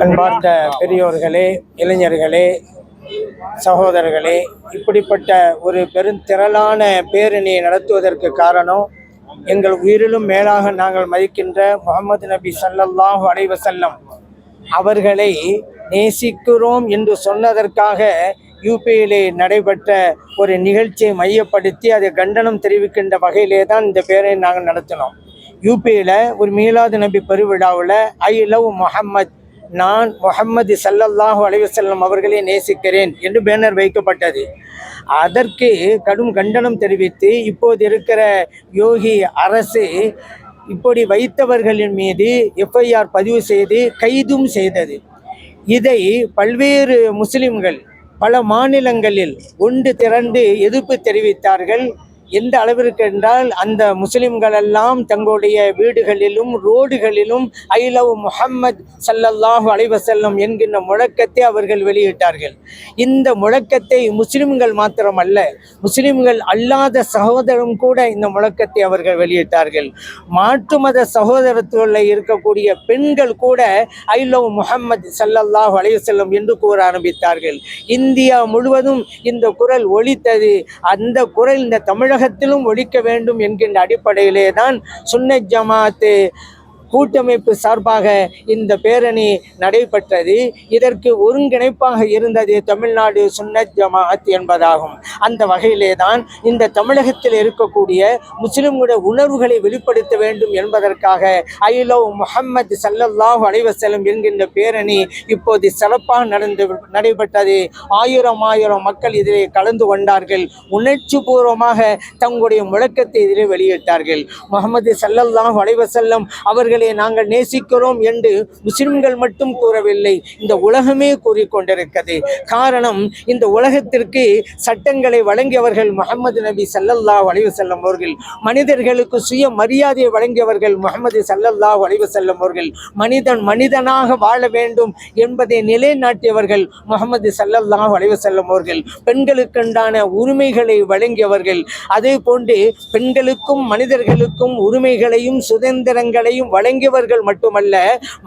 அன்பார்ந்த பெரியோர்களே, இளைஞர்களே, சகோதரர்களே, இப்படிப்பட்ட ஒரு பெருந்திரளான பேரணியை நடத்துவதற்கு காரணம் எங்கள் உயிரிலும் மேலாக நாங்கள் மதிக்கின்ற முஹம்மது நபி ஸல்லல்லாஹு அலைஹி வஸல்லம் அவர்களை நேசிக்கிறோம் என்று சொன்னதற்காக யூபியிலே நடைபெற்ற ஒரு நிகழ்ச்சியை மையப்படுத்தி அதை கண்டனம் தெரிவிக்கின்ற வகையிலே தான் இந்த பேரணி நாங்கள் நடத்தினோம். யூபியில் ஒரு மீலாது நபி பெருவிழாவில் ஐ லவ் முஹம்மத், நான் முஹம்மது ஸல்லல்லாஹு அலைஹி வஸல்லம் அவர்களை நேசிக்கிறேன் என்று பேனர் வைக்கப்பட்டது. அதற்கு கடும் கண்டனம் தெரிவித்து இப்போது இருக்கிற யோகி அரசு இப்படி வைத்தவர்களின் மீது எஃப்ஐஆர் பதிவு செய்து கைதும் செய்தது. இதை பல்வேறு முஸ்லிம்கள் பல மாநிலங்களில் ஒன்று திரண்டு எதிர்ப்பு தெரிவித்தார்கள். எந்த அளவிற்கு என்றால் அந்த முஸ்லிம்களெல்லாம் தங்களுடைய வீடுகளிலும் ரோடுகளிலும் ஐ லவ் முஹம்மத் ஸல்லல்லாஹு அலைஹி வஸல்லம் என்கின்ற முழக்கத்தை அவர்கள் வெளியிட்டார்கள். இந்த முழக்கத்தை முஸ்லிம்கள் மாத்திரமல்ல, முஸ்லிம்கள் அல்லாத சகோதரரும் கூட இந்த முழக்கத்தை அவர்கள் வெளியிட்டார்கள். மாற்று மத சகோதரத்துகளில் இருக்கக்கூடிய பெண்கள் கூட ஐ லவ் முஹம்மத் ஸல்லல்லாஹு அலைஹி வஸல்லம் என்று கூற ஆரம்பித்தார்கள். இந்தியா முழுவதும் இந்த குரல் ஒலித்தது. அந்த குரல் இந்த தமிழகத்திலும் ஒலிக்க வேண்டும் என்கின்ற அடிப்படையிலே தான் சுன்னத் ஜமாத் கூட்டமைப்பு சார்பாக இந்த பேரணி நடைபெற்றது. இதற்கு ஒருங்கிணைப்பாக இருந்தது தமிழ்நாடு சுன்னத் ஜமாத் என்பதாகும். அந்த வகையிலே தான் இந்த தமிழகத்தில் இருக்கக்கூடிய முஸ்லிம்களுடைய உணர்வுகளை வெளிப்படுத்த வேண்டும் என்பதற்காக ஐ லவ் முஹம்மத் ஸல்லல்லாஹு அலைஹி வஸல்லம் என்கின்ற பேரணி இப்போது சிறப்பாக நடைபெற்றது. ஆயிரம் மக்கள் இதிலே கலந்து கொண்டார்கள். உணர்ச்சி பூர்வமாக தங்களுடைய முழக்கத்தை இதிலே வெளியிட்டார்கள். முஹம்மது ஸல்லல்லாஹு அலைஹி வஸல்லம் அவர்கள் நாங்கள் நேசிக்கிறோம் என்று முஸ்லிம்கள் மட்டும் கூறவில்லை, இந்த உலகமே கூறிக்கொண்டிருக்கிறது. காரணம், இந்த உலகத்திற்கு சட்டங்களை வழங்கியவர்கள் முஹம்மது நபி ஸல்லல்லாஹு அலைஹி வஸல்லம் அவர்கள். மனிதர்களுக்கு சுய மரியாதையை வழங்கியவர்கள் முஹம்மது ஸல்லல்லாஹு அலைஹி வஸல்லம் அவர்கள். மனிதன் மனிதனாக வாழ வேண்டும் என்பதை நிலைநாட்டியவர்கள் முஹம்மது ஸல்லல்லாஹு அலைஹி வஸல்லம் அவர்கள். பெண்களுக்குண்டான உரிமைகளை வழங்கியவர்கள். அதே போன்று பெண்களுக்கும் மனிதர்களுக்கும் உரிமைகளையும் சுதந்திரங்களையும் வழங்கியவர்கள் மட்டுமல்ல,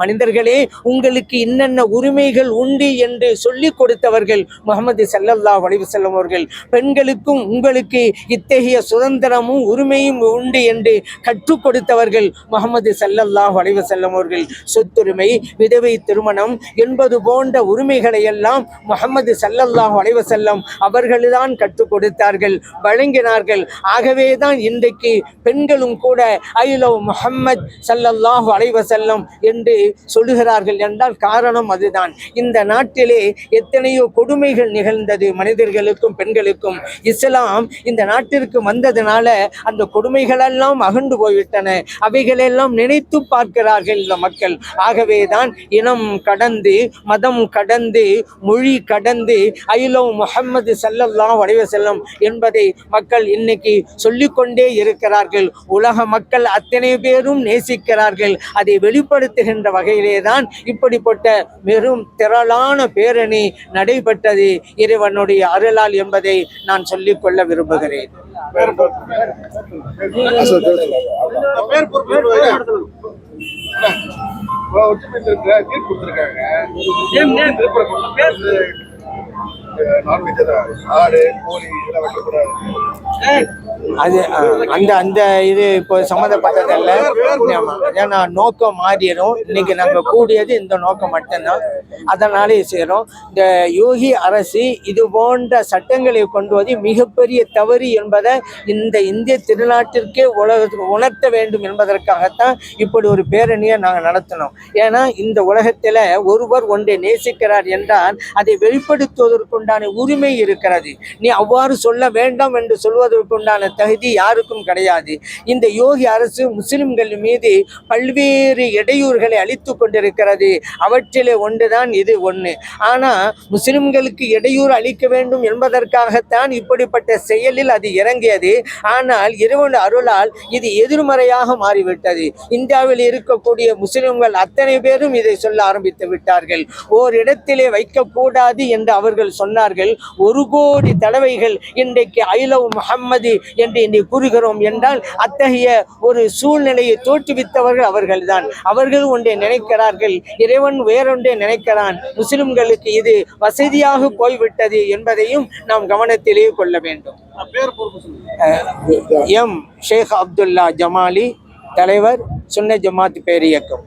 மனிதர்களே உங்களுக்கு இன்னென்ன உரிமைகள் உண்டு என்று சொல்லிக் கொடுத்தவர்கள் முஹம்மது ஸல்லல்லாஹு அலைஹி வஸல்லம் அவர்கள். பெண்களுக்கும் உங்களுக்கு இத்தகைய சுதந்திரமும் உரிமையும் உண்டு என்று கற்றுக் கொடுத்தவர்கள் முஹம்மது ஸல்லல்லாஹு அலைஹி வஸல்லம் அவர்கள். சொத்துரிமை, விதவை திருமணம் என்பது போன்ற உரிமைகளை எல்லாம் முஹம்மது ஸல்லல்லாஹு அலைஹி வஸல்லம் அவர்கள்தான் கற்றுக் கொடுத்தார்கள், வழங்கினார்கள். ஆகவேதான் இன்றைக்கு பெண்களும் கூட ஐ லவ் முஹம்மத் ஸல்லல்லாஹு அலைஹி வஸல்லம் என்று சொல்லுகிறார்கள் என்றால் காரணம் அதுதான். இந்த நாட்டிலே எத்தனையோ கொடுமைகள் நிகழ்ந்தது மனிதர்களுக்கும் பெண்களுக்கும். இஸ்லாம் இந்த நாட்டிற்கு வந்ததனால அந்த கொடுமைகளெல்லாம் அகன்று போய்விட்டன. அவைகளெல்லாம் நினைத்து பார்க்கிறார்கள் இந்த மக்கள். ஆகவேதான் இனம் கடந்து, மதம் கடந்து, மொழி கடந்து ஐ லவ் முஹம்மது ஸல்லல்லாஹு அலைஹி வஸல்லம் என்பதை மக்கள் இன்னைக்கு சொல்லிக்கொண்டே இருக்கிறார்கள். உலக மக்கள் அத்தனை பேரும் நேசிக்கிறார்கள். அதை வெளிப்படுத்துகின்ற வகையிலே தான் இப்படிப்பட்ட வெறும் திரளான பேரணி நடைபெற்றது இறைவனுடைய அருளால் என்பதை நான் சொல்லிக்கொள்ள விரும்புகிறேன். அது அந்த இது இப்போ சம்மந்தப்பட்டதல்ல. ஏன்னா நோக்கம் மாறிடும். இன்னைக்கு நாங்கள் கூடியது இந்த நோக்கம் மட்டும்தான். அதனாலே செய்கிறோம். இந்த யோகி அரசு இது போன்ற சட்டங்களை கொண்டு வந்து மிகப்பெரிய தவறு என்பதை இந்த இந்திய திருநாட்டிற்கே உணர்த்த வேண்டும் என்பதற்காகத்தான் இப்படி ஒரு பேரணியை நாங்கள் நடத்தினோம். ஏன்னா இந்த உலகத்தில் ஒருவர் ஒன்றை நேசிக்கிறார் என்றால் அதை வெளிப்படுத்துவதற்குண்டான உரிமை இருக்கிறது. நீ அவ்வாறு சொல்ல வேண்டாம் என்று சொல்வதற்குண்டான தகுதி யாருக்கும் கிடையாது. இந்த யோகி அரசு முஸ்லிம்கள் மீது பல்வேறு இடையூறுகளை அளித்து கொண்டிருக்கிறது. அவற்றிலே ஒன்றுதான் தான் இது ஒன்று. ஆனால் முஸ்லிம்களுக்கு இடையூறு அளிக்க வேண்டும் என்பதற்காகத்தான் இப்படிப்பட்ட செயலில் அது இறங்கியது. ஆனால் இறைவன் அருளால் இது எதிர்மறையாக மாறிவிட்டது. இந்தியாவில் இருக்கக்கூடிய முஸ்லிம்கள் அத்தனை பேரும் இதை சொல்ல ஆரம்பித்து விட்டார்கள். ஓரிடத்திலே வைக்கக்கூடாது என்று அவர்கள் சொன்னார்கள். 1 கோடி தடவைகள் இன்றைக்கு ஐ லவ் முஹம்மது என்று இன்றைக்கு கூறுகிறோம் என்றால் அத்தகைய ஒரு சூழ்நிலையை தோற்றுவித்தவர்கள் அவர்கள்தான். அவர்கள் ஒன்றை நினைக்கிறார்கள், இறைவன் வேறொன்றை நினைக்கிறான். முஸ்லிம்களுக்கு இது வசதியாக போய்விட்டது என்பதையும் நாம் கவனத்திலே கொள்ள வேண்டும். எம் ஷேக் அப்துல்லா ஜமாலி, தலைவர், சுன்ன ஜமாத் பேரியக்கம்.